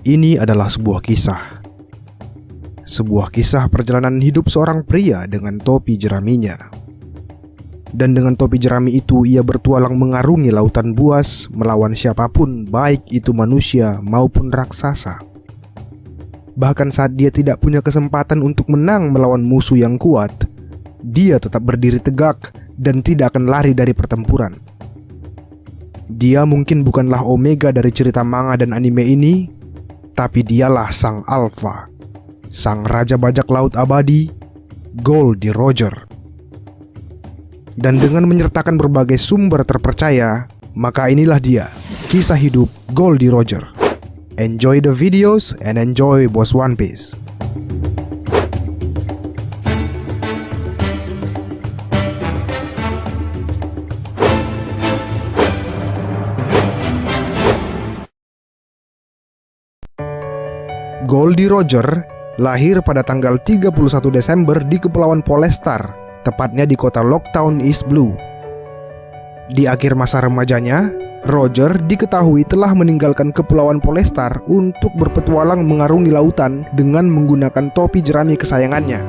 Ini adalah sebuah kisah. Sebuah kisah perjalanan hidup seorang pria dengan topi jeraminya. Dan dengan topi jerami itu ia bertualang mengarungi lautan buas melawan siapapun, baik itu manusia maupun raksasa. Bahkan saat dia tidak punya kesempatan untuk menang melawan musuh yang kuat, dia tetap berdiri tegak dan tidak akan lari dari pertempuran. Dia mungkin bukanlah Omega dari cerita manga dan anime ini, tapi dialah sang Alpha, sang raja bajak laut abadi, Goldie Roger. Dan dengan menyertakan berbagai sumber terpercaya, maka inilah dia, kisah hidup Goldie Roger. Enjoy the videos and enjoy Boss One Piece. Goldie Roger lahir pada tanggal 31 Desember di Kepulauan Polestar, tepatnya di kota Locktown, East Blue. Di akhir masa remajanya, Roger diketahui telah meninggalkan Kepulauan Polestar untuk berpetualang mengarungi lautan dengan menggunakan topi jerami kesayangannya.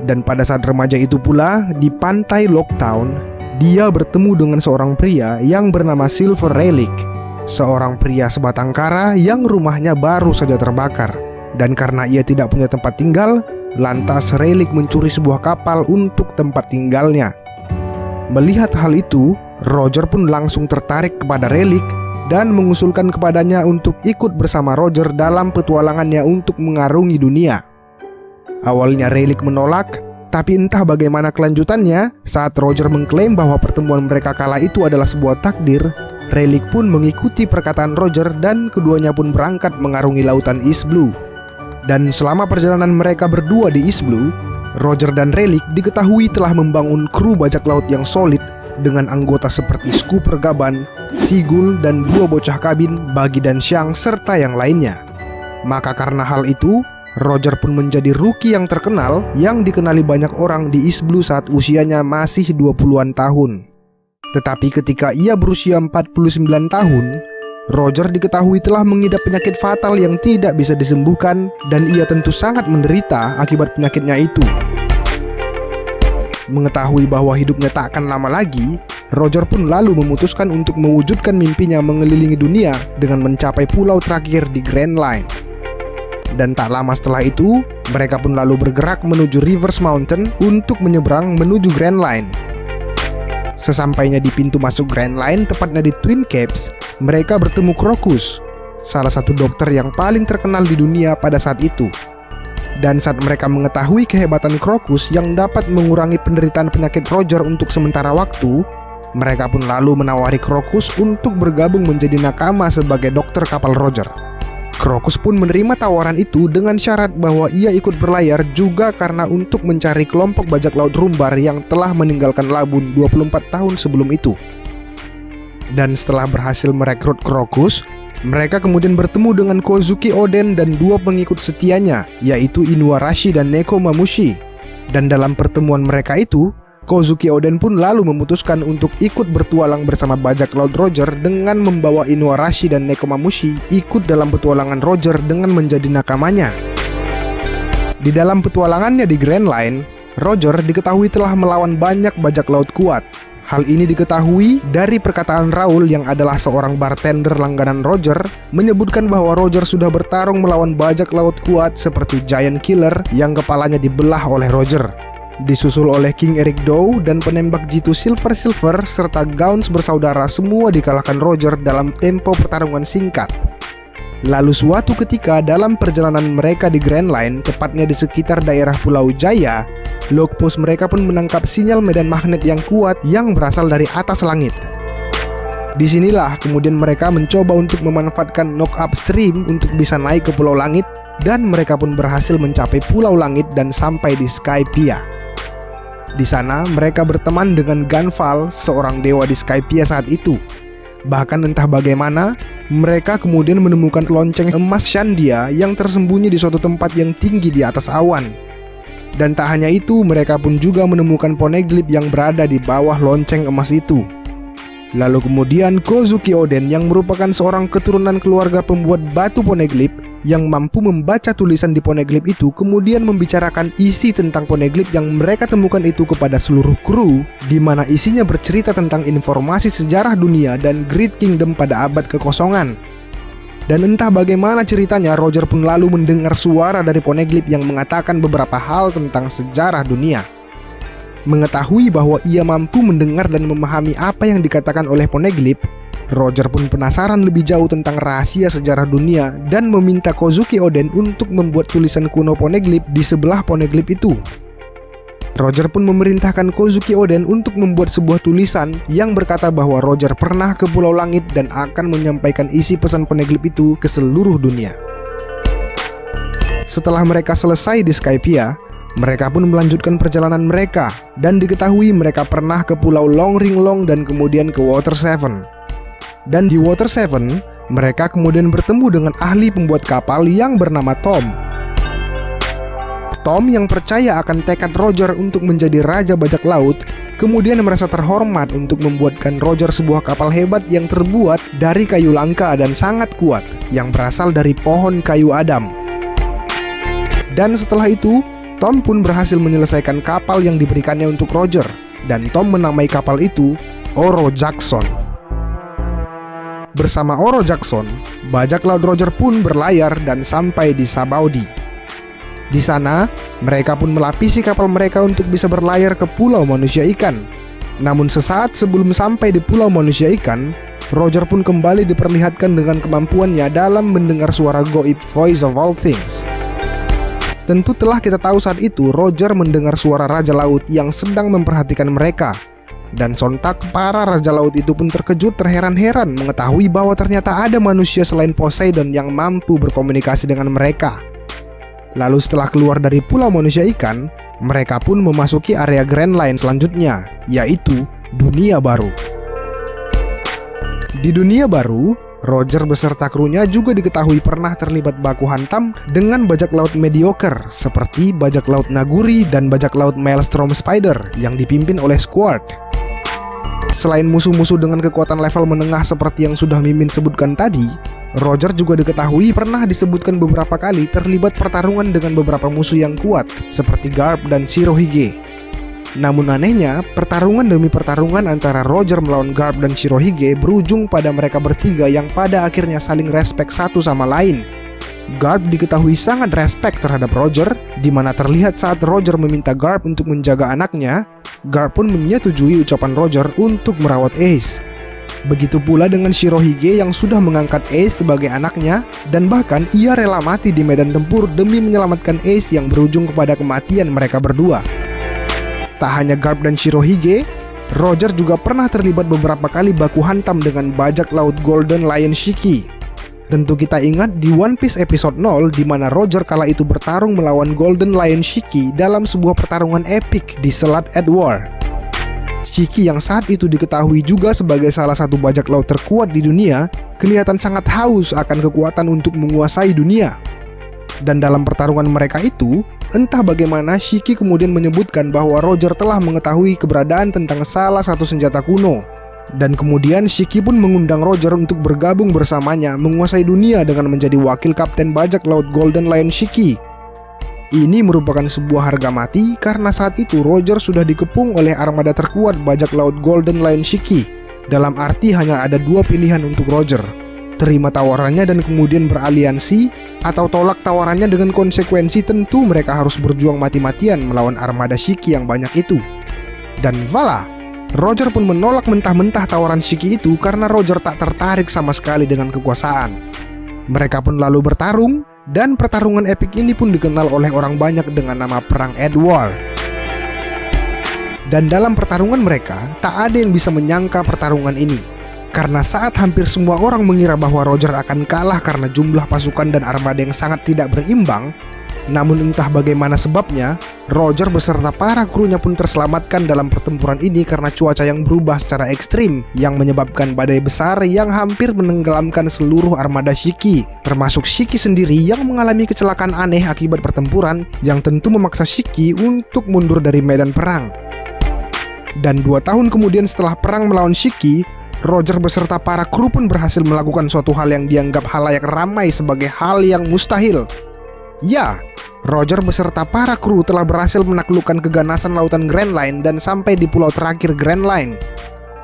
Dan pada saat remaja itu pula, di pantai Locktown, dia bertemu dengan seorang pria yang bernama Silver Relic, seorang pria sebatang kara yang rumahnya baru saja terbakar. Dan karena ia tidak punya tempat tinggal, lantas Relic mencuri sebuah kapal untuk tempat tinggalnya. Melihat hal itu, Roger pun langsung tertarik kepada Relic dan mengusulkan kepadanya untuk ikut bersama Roger dalam petualangannya untuk mengarungi dunia. Awalnya Relic menolak, tapi entah bagaimana kelanjutannya, saat Roger mengklaim bahwa pertemuan mereka kala itu adalah sebuah takdir, Relic pun mengikuti perkataan Roger dan keduanya pun berangkat mengarungi lautan East Blue. Dan selama perjalanan mereka berdua di East Blue, Roger dan Relic diketahui telah membangun kru bajak laut yang solid dengan anggota seperti Skipper Gaban, Sigul, dan dua bocah kabin, Bagi dan Xiang, serta yang lainnya. Maka karena hal itu, Roger pun menjadi rookie yang terkenal yang dikenali banyak orang di East Blue saat usianya masih 20-an tahun. Tetapi ketika ia berusia 49 tahun, Roger diketahui telah mengidap penyakit fatal yang tidak bisa disembuhkan dan ia tentu sangat menderita akibat penyakitnya itu. Mengetahui bahwa hidupnya tak akan lama lagi, Roger pun lalu memutuskan untuk mewujudkan mimpinya mengelilingi dunia dengan mencapai pulau terakhir di Grand Line. Dan tak lama setelah itu, mereka pun lalu bergerak menuju Rivers Mountain untuk menyeberang menuju Grand Line. Sesampainya di pintu masuk Grand Line, tepatnya di Twin Caps, mereka bertemu Crocus, salah satu dokter yang paling terkenal di dunia pada saat itu. Dan saat mereka mengetahui kehebatan Crocus yang dapat mengurangi penderitaan penyakit Roger untuk sementara waktu, mereka pun lalu menawari Crocus untuk bergabung menjadi nakama sebagai dokter kapal Roger. Crocus pun menerima tawaran itu dengan syarat bahwa ia ikut berlayar juga karena untuk mencari kelompok bajak laut Rumbar yang telah meninggalkan Labun 24 tahun sebelum itu. Dan setelah berhasil merekrut Crocus, mereka kemudian bertemu dengan Kozuki Oden dan dua pengikut setianya, yaitu Inuarashi dan Nekomamushi. Dan dalam pertemuan mereka itu, Kozuki Oden pun lalu memutuskan untuk ikut bertualang bersama bajak laut Roger dengan membawa Inuarashi dan Nekomamushi ikut dalam petualangan Roger dengan menjadi nakamanya. Di dalam petualangannya di Grand Line, Roger diketahui telah melawan banyak bajak laut kuat. Hal ini diketahui dari perkataan Raul yang adalah seorang bartender langganan Roger, menyebutkan bahwa Roger sudah bertarung melawan bajak laut kuat seperti Giant Killer yang kepalanya dibelah oleh Roger, disusul oleh King Eric Dow dan penembak jitu Silver serta Gauns bersaudara, semua dikalahkan Roger dalam tempo pertarungan singkat. Lalu suatu ketika dalam perjalanan mereka di Grand Line, tepatnya di sekitar daerah Pulau Jaya, logpost mereka pun menangkap sinyal medan magnet yang kuat yang berasal dari atas langit. Disinilah kemudian mereka mencoba untuk memanfaatkan knock upstream untuk bisa naik ke Pulau Langit, dan mereka pun berhasil mencapai Pulau Langit dan sampai di Skypiea. Di sana mereka berteman dengan Ganval, seorang dewa di Skypiea saat itu. Bahkan entah bagaimana, mereka kemudian menemukan lonceng emas Shandia yang tersembunyi di suatu tempat yang tinggi di atas awan. Dan tak hanya itu, mereka pun juga menemukan Poneglyph yang berada di bawah lonceng emas itu. Lalu kemudian Kozuki Oden yang merupakan seorang keturunan keluarga pembuat batu Poneglyph yang mampu membaca tulisan di poneglyph itu kemudian membicarakan isi tentang poneglyph yang mereka temukan itu kepada seluruh kru, di mana isinya bercerita tentang informasi sejarah dunia dan Great Kingdom pada abad kekosongan. Dan entah bagaimana ceritanya, Roger pun lalu mendengar suara dari poneglyph yang mengatakan beberapa hal tentang sejarah dunia. Mengetahui bahwa ia mampu mendengar dan memahami apa yang dikatakan oleh poneglyph, Roger pun penasaran lebih jauh tentang rahasia sejarah dunia dan meminta Kozuki Oden untuk membuat tulisan kuno poneglyph di sebelah poneglyph itu. Roger pun memerintahkan Kozuki Oden untuk membuat sebuah tulisan yang berkata bahwa Roger pernah ke Pulau Langit dan akan menyampaikan isi pesan poneglyph itu ke seluruh dunia. Setelah mereka selesai di Skypiea, mereka pun melanjutkan perjalanan mereka dan diketahui mereka pernah ke Pulau Long Ring Long dan kemudian ke Water 7. Dan di Water 7, mereka kemudian bertemu dengan ahli pembuat kapal yang bernama Tom. Tom yang percaya akan tekad Roger untuk menjadi raja bajak laut, kemudian merasa terhormat untuk membuatkan Roger sebuah kapal hebat yang terbuat dari kayu langka dan sangat kuat, yang berasal dari pohon kayu Adam. Dan setelah itu, Tom pun berhasil menyelesaikan kapal yang diberikannya untuk Roger, dan Tom menamai kapal itu Oro Jackson. Bersama Oro Jackson, bajak laut Roger pun berlayar dan sampai di Sabaudi. Di sana, mereka pun melapisi kapal mereka untuk bisa berlayar ke Pulau Manusia Ikan. Namun sesaat sebelum sampai di Pulau Manusia Ikan, Roger pun kembali diperlihatkan dengan kemampuannya dalam mendengar suara goib Voice of All Things. Tentu telah kita tahu saat itu Roger mendengar suara Raja Laut yang sedang memperhatikan mereka. Dan sontak para Raja Laut itu pun terkejut terheran-heran mengetahui bahwa ternyata ada manusia selain Poseidon yang mampu berkomunikasi dengan mereka. Lalu setelah keluar dari Pulau Manusia Ikan, mereka pun memasuki area Grand Line selanjutnya, yaitu Dunia Baru. Di Dunia Baru, Roger beserta krunya juga diketahui pernah terlibat baku hantam dengan bajak laut mediocre seperti bajak laut Naguri dan bajak laut Maelstrom Spider yang dipimpin oleh Squard. Selain musuh-musuh dengan kekuatan level menengah seperti yang sudah Mimin sebutkan tadi, Roger juga diketahui pernah disebutkan beberapa kali terlibat pertarungan dengan beberapa musuh yang kuat seperti Garp dan Shirohige. Namun anehnya, pertarungan demi pertarungan antara Roger melawan Garp dan Shirohige berujung pada mereka bertiga yang pada akhirnya saling respek satu sama lain. Garp diketahui sangat respek terhadap Roger, di mana terlihat saat Roger meminta Garp untuk menjaga anaknya, Garp pun menyetujui ucapan Roger untuk merawat Ace. Begitu pula dengan Shirohige yang sudah mengangkat Ace sebagai anaknya, dan bahkan ia rela mati di medan tempur demi menyelamatkan Ace yang berujung kepada kematian mereka berdua. Tak hanya Garp dan Shirohige, Roger juga pernah terlibat beberapa kali baku hantam dengan bajak laut Golden Lion Shiki. Tentu kita ingat di One Piece episode 0 di mana Roger kala itu bertarung melawan Golden Lion Shiki dalam sebuah pertarungan epik di Selat Edward. Shiki yang saat itu diketahui juga sebagai salah satu bajak laut terkuat di dunia, kelihatan sangat haus akan kekuatan untuk menguasai dunia. Dan dalam pertarungan mereka itu, entah bagaimana Shiki kemudian menyebutkan bahwa Roger telah mengetahui keberadaan tentang salah satu senjata kuno. Dan kemudian Shiki pun mengundang Roger untuk bergabung bersamanya menguasai dunia dengan menjadi wakil kapten bajak laut Golden Lion Shiki. Ini merupakan sebuah harga mati karena saat itu Roger sudah dikepung oleh armada terkuat bajak laut Golden Lion Shiki. Dalam arti hanya ada dua pilihan untuk Roger: terima tawarannya dan kemudian beraliansi, atau tolak tawarannya dengan konsekuensi tentu mereka harus berjuang mati-matian melawan armada Shiki yang banyak itu. Dan voila! Roger pun menolak mentah-mentah tawaran Shiki itu karena Roger tak tertarik sama sekali dengan kekuasaan. Mereka pun lalu bertarung, dan pertarungan epik ini pun dikenal oleh orang banyak dengan nama Perang Edward. Dan dalam pertarungan mereka, tak ada yang bisa menyangka pertarungan ini. Karena saat hampir semua orang mengira bahwa Roger akan kalah karena jumlah pasukan dan armada yang sangat tidak berimbang, namun entah bagaimana sebabnya, Roger beserta para krunya pun terselamatkan dalam pertempuran ini karena cuaca yang berubah secara ekstrim yang menyebabkan badai besar yang hampir menenggelamkan seluruh armada Shiki, termasuk Shiki sendiri yang mengalami kecelakaan aneh akibat pertempuran yang tentu memaksa Shiki untuk mundur dari medan perang. Dan 2 tahun kemudian setelah perang melawan Shiki, Roger beserta para kru pun berhasil melakukan suatu hal yang dianggap halayak ramai sebagai hal yang mustahil. Ya, Roger beserta para kru telah berhasil menaklukkan keganasan lautan Grand Line dan sampai di pulau terakhir Grand Line.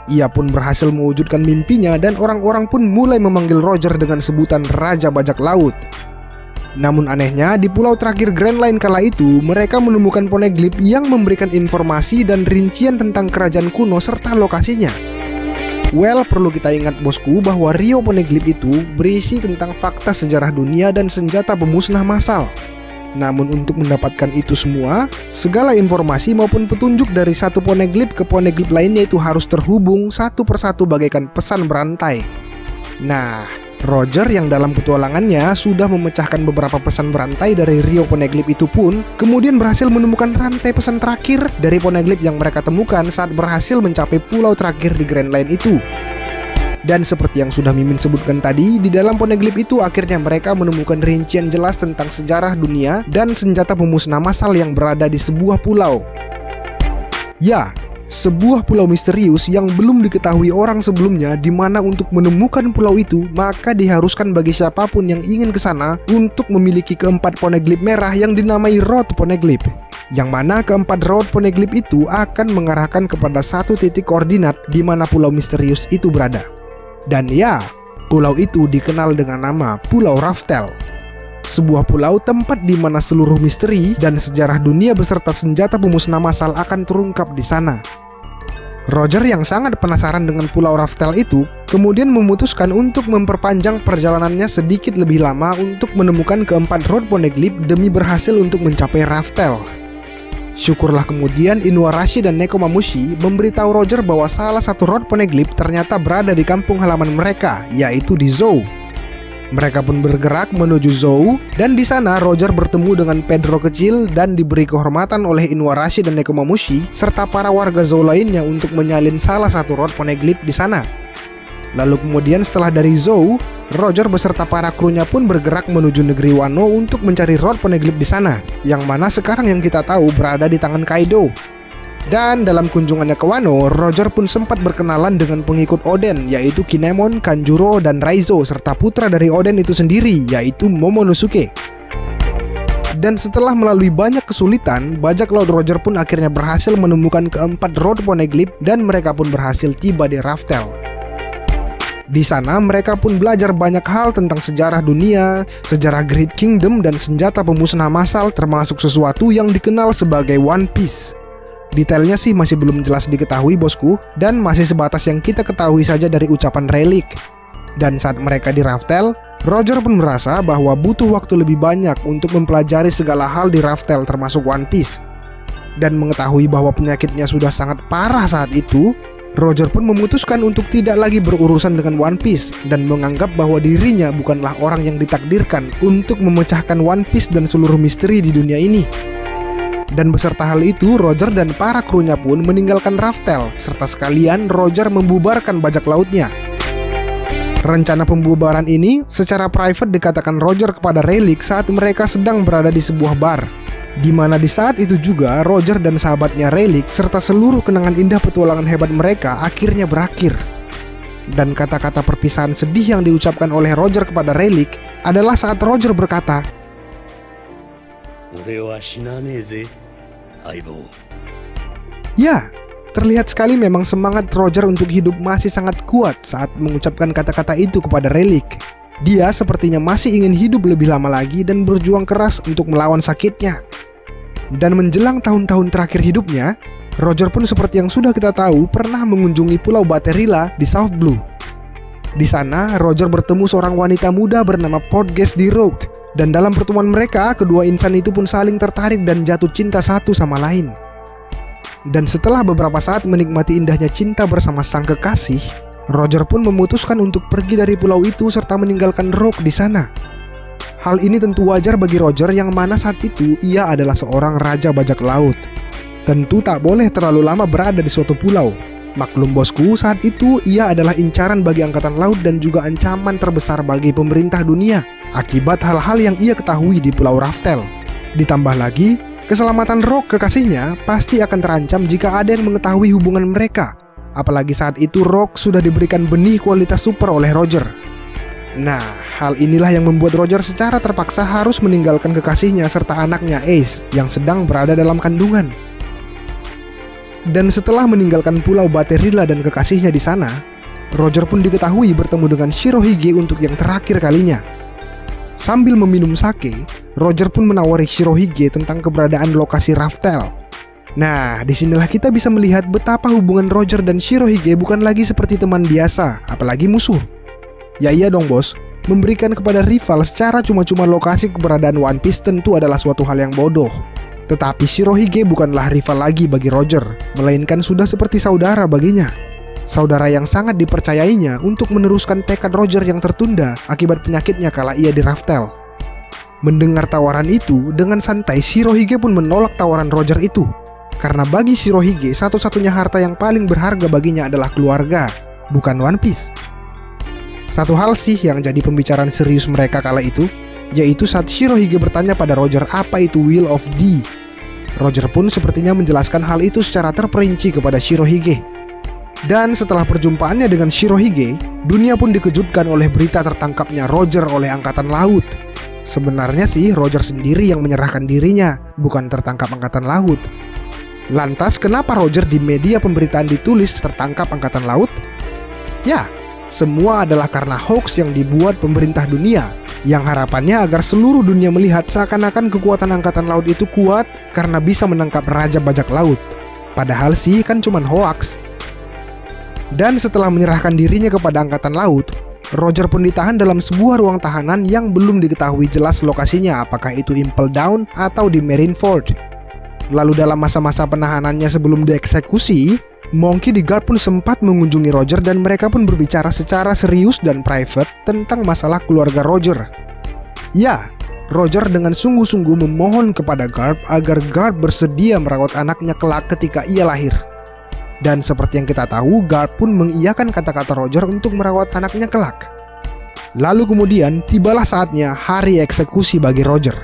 Ia pun berhasil mewujudkan mimpinya dan orang-orang pun mulai memanggil Roger dengan sebutan Raja Bajak Laut. Namun anehnya, di pulau terakhir Grand Line kala itu, mereka menemukan poneglyph yang memberikan informasi dan rincian tentang kerajaan kuno serta lokasinya. Well, perlu kita ingat bosku bahwa Rio Poneglyph itu berisi tentang fakta sejarah dunia dan senjata pemusnah massal. Namun untuk mendapatkan itu semua, segala informasi maupun petunjuk dari satu poneglyph ke poneglyph lainnya itu harus terhubung satu persatu bagaikan pesan berantai. Nah, Roger yang dalam petualangannya sudah memecahkan beberapa pesan berantai dari Rio Poneglyph itu pun kemudian berhasil menemukan rantai pesan terakhir dari poneglyph yang mereka temukan saat berhasil mencapai pulau terakhir di Grand Line itu. Dan seperti yang sudah Mimin sebutkan tadi, di dalam poneglyph itu akhirnya mereka menemukan rincian jelas tentang sejarah dunia dan senjata pemusnah massal yang berada di sebuah pulau. Ya, sebuah pulau misterius yang belum diketahui orang sebelumnya, di mana untuk menemukan pulau itu maka diharuskan bagi siapapun yang ingin ke sana untuk memiliki keempat poneglyph merah yang dinamai Road Poneglyph. Yang mana keempat Road Poneglyph itu akan mengarahkan kepada satu titik koordinat di mana pulau misterius itu berada. Dan ya, pulau itu dikenal dengan nama Pulau Raftel. Sebuah pulau tempat di mana seluruh misteri dan sejarah dunia beserta senjata pemusnah massal akan terungkap di sana. Roger yang sangat penasaran dengan Pulau Raftel itu kemudian memutuskan untuk memperpanjang perjalanannya sedikit lebih lama untuk menemukan keempat Road Poneglyph demi berhasil untuk mencapai Raftel. Syukurlah kemudian Inuarashi dan Nekomamushi memberitahu Roger bahwa salah satu Road Poneglyph ternyata berada di kampung halaman mereka, yaitu di Zou. Mereka pun bergerak menuju Zou, dan di sana Roger bertemu dengan Pedro kecil dan diberi kehormatan oleh Inuarashi dan Nekomamushi serta para warga Zou lainnya untuk menyalin salah satu Road Poneglyph di sana. Lalu kemudian setelah dari Zou, Roger beserta para krunya pun bergerak menuju negeri Wano untuk mencari Road Poneglyph di sana, yang mana sekarang yang kita tahu berada di tangan Kaido. Dan dalam kunjungannya ke Wano, Roger pun sempat berkenalan dengan pengikut Oden, yaitu Kinemon, Kanjuro, dan Raizo, serta putra dari Oden itu sendiri, yaitu Momonosuke. Dan setelah melalui banyak kesulitan, bajak laut Roger pun akhirnya berhasil menemukan keempat Road Poneglyph dan mereka pun berhasil tiba di Raftel. Di sana mereka pun belajar banyak hal tentang sejarah dunia, sejarah Great Kingdom, dan senjata pemusnah massal termasuk sesuatu yang dikenal sebagai One Piece. Detailnya sih masih belum jelas diketahui bosku, dan masih sebatas yang kita ketahui saja dari ucapan Rayleigh. Dan saat mereka di Raftel, Roger pun merasa bahwa butuh waktu lebih banyak untuk mempelajari segala hal di Raftel termasuk One Piece. Dan mengetahui bahwa penyakitnya sudah sangat parah saat itu, Roger pun memutuskan untuk tidak lagi berurusan dengan One Piece dan menganggap bahwa dirinya bukanlah orang yang ditakdirkan untuk memecahkan One Piece dan seluruh misteri di dunia ini. Dan beserta hal itu, Roger dan para krunya pun meninggalkan Raftel, serta sekalian Roger membubarkan bajak lautnya. Rencana pembubaran ini secara private dikatakan Roger kepada Rayleigh saat mereka sedang berada di sebuah bar, di mana di saat itu juga Roger dan sahabatnya Rayleigh serta seluruh kenangan indah petualangan hebat mereka akhirnya berakhir. Dan kata-kata perpisahan sedih yang diucapkan oleh Roger kepada Rayleigh adalah saat Roger berkata, ya, terlihat sekali memang semangat Roger untuk hidup masih sangat kuat saat mengucapkan kata-kata itu kepada Rayleigh. Dia sepertinya masih ingin hidup lebih lama lagi dan berjuang keras untuk melawan sakitnya. Dan menjelang tahun-tahun terakhir hidupnya, Roger pun seperti yang sudah kita tahu pernah mengunjungi Pulau Baterilla di South Blue. Di sana, Roger bertemu seorang wanita muda bernama Portgas di Road, dan dalam pertemuan mereka, kedua insan itu pun saling tertarik dan jatuh cinta satu sama lain. Dan setelah beberapa saat menikmati indahnya cinta bersama sang kekasih, Roger pun memutuskan untuk pergi dari pulau itu serta meninggalkan Rogue di sana. Hal ini tentu wajar bagi Roger yang mana saat itu ia adalah seorang raja bajak laut. Tentu tak boleh terlalu lama berada di suatu pulau. Maklum bosku, saat itu ia adalah incaran bagi angkatan laut dan juga ancaman terbesar bagi pemerintah dunia akibat hal-hal yang ia ketahui di Pulau Raftel. Ditambah lagi, keselamatan Rogue kekasihnya pasti akan terancam jika ada yang mengetahui hubungan mereka. Apalagi saat itu Rock sudah diberikan benih kualitas super oleh Roger. Nah, hal inilah yang membuat Roger secara terpaksa harus meninggalkan kekasihnya serta anaknya Ace yang sedang berada dalam kandungan. Dan setelah meninggalkan pulau Baterilla dan kekasihnya di sana, Roger pun diketahui bertemu dengan Shirohige untuk yang terakhir kalinya. Sambil meminum sake, Roger pun menawari Shirohige tentang keberadaan lokasi Raftel. Nah, disinilah kita bisa melihat betapa hubungan Roger dan Shirohige bukan lagi seperti teman biasa, apalagi musuh. Ya iya dong bos, memberikan kepada rival secara cuma-cuma lokasi keberadaan One Piece tentu adalah suatu hal yang bodoh. Tetapi Shirohige bukanlah rival lagi bagi Roger, melainkan sudah seperti saudara baginya. Saudara yang sangat dipercayainya untuk meneruskan tekad Roger yang tertunda akibat penyakitnya kala ia di Raftel. Mendengar tawaran itu, dengan santai Shirohige pun menolak tawaran Roger itu. Karena bagi Shirohige, satu-satunya harta yang paling berharga baginya adalah keluarga, bukan One Piece. Satu hal sih yang jadi pembicaraan serius mereka kala itu, yaitu saat Shirohige bertanya pada Roger apa itu Will of D. Roger pun sepertinya menjelaskan hal itu secara terperinci kepada Shirohige. Dan setelah perjumpaannya dengan Shirohige, dunia pun dikejutkan oleh berita tertangkapnya Roger oleh Angkatan Laut. Sebenarnya sih Roger sendiri yang menyerahkan dirinya, bukan tertangkap Angkatan Laut. Lantas kenapa Roger di media pemberitaan ditulis tertangkap Angkatan Laut? Ya, semua adalah karena hoax yang dibuat pemerintah dunia, yang harapannya agar seluruh dunia melihat seakan-akan kekuatan Angkatan Laut itu kuat karena bisa menangkap Raja Bajak Laut. Padahal sih kan cuman hoax. Dan setelah menyerahkan dirinya kepada Angkatan Laut, Roger pun ditahan dalam sebuah ruang tahanan yang belum diketahui jelas lokasinya, apakah itu Impel Down atau di Marineford. Lalu dalam masa-masa penahanannya sebelum dieksekusi, Monkey D. Garp pun sempat mengunjungi Roger dan mereka pun berbicara secara serius dan private tentang masalah keluarga Roger. Ya, Roger dengan sungguh-sungguh memohon kepada Garp agar Garp bersedia merawat anaknya kelak ketika ia lahir. Dan seperti yang kita tahu, Garp pun mengiyakan kata-kata Roger untuk merawat anaknya kelak. Lalu kemudian tibalah saatnya hari eksekusi bagi Roger.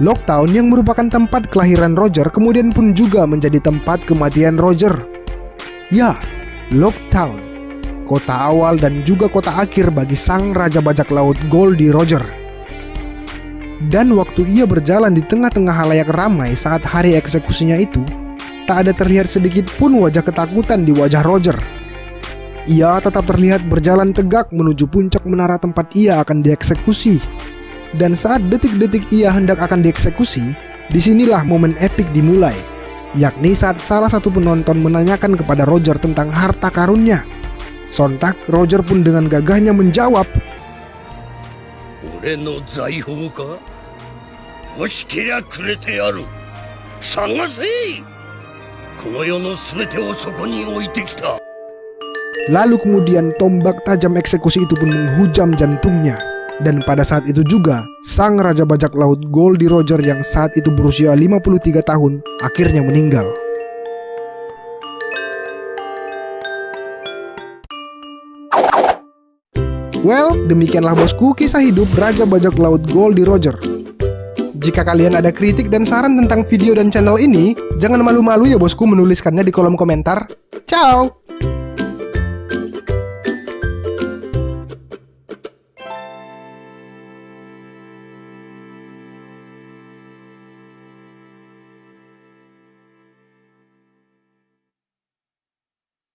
Locktown yang merupakan tempat kelahiran Roger kemudian pun juga menjadi tempat kematian Roger. Ya, Locktown, kota awal dan juga kota akhir bagi sang Raja Bajak Laut Goldie Roger. Dan waktu ia berjalan di tengah-tengah halayak ramai saat hari eksekusinya itu, tak ada terlihat sedikit pun wajah ketakutan di wajah Roger. Ia tetap terlihat berjalan tegak menuju puncak menara tempat ia akan dieksekusi. Dan saat detik-detik ia hendak akan dieksekusi, disinilah momen epik dimulai, yakni saat salah satu penonton menanyakan kepada Roger tentang harta karunnya. Sontak Roger pun dengan gagahnya menjawab, "Ore no zaihou ka? Hoshikira kurete yaru. Sagase! Kono yo no subete o soko ni oite kita." Lalu kemudian tombak tajam eksekusi itu pun menghujam jantungnya. Dan pada saat itu juga, sang Raja Bajak Laut Goldie Roger yang saat itu berusia 53 tahun akhirnya meninggal. Well, demikianlah bosku kisah hidup Raja Bajak Laut Goldie Roger. Jika kalian ada kritik dan saran tentang video dan channel ini, jangan malu-malu ya bosku menuliskannya di kolom komentar. Ciao!